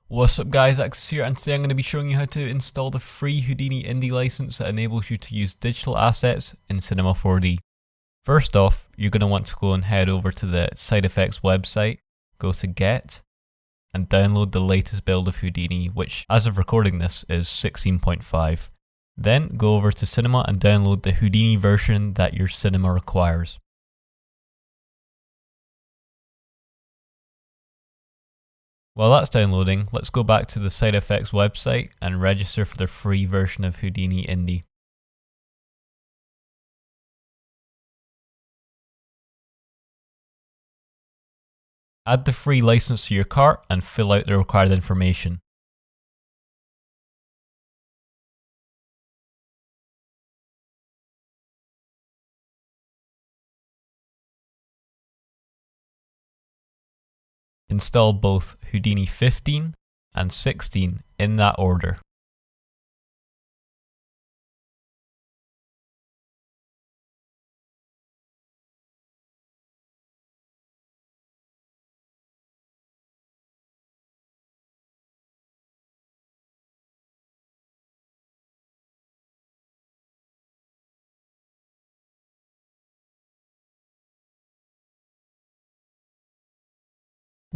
What's up guys, Axis here, and today I'm going to be showing you how to install the free Houdini Indie license that enables you to use digital assets in Cinema 4D. First off, you're going to want to go and head over to the AxisFX website, go to Get, and download the latest build of Houdini, which as of recording this is 16.5. Then go over to Cinema and download the Houdini version that your cinema requires. While that's downloading, let's go back to the AxisFX website and register for the free version of Houdini Indie. Add the free license to your cart and fill out the required information. Install both Houdini 15 and 16 in that order.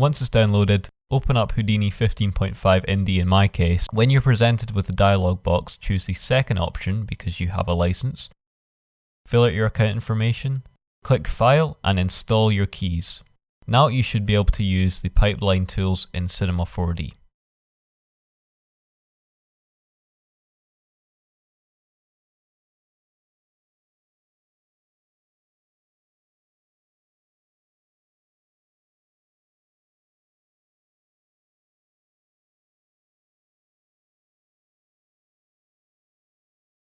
Once it's downloaded, open up Houdini 15.5 Indie in my case. When you're presented with the dialog box, choose the second option because you have a license. Fill out your account information, click File and install your keys. Now you should be able to use the pipeline tools in Cinema 4D.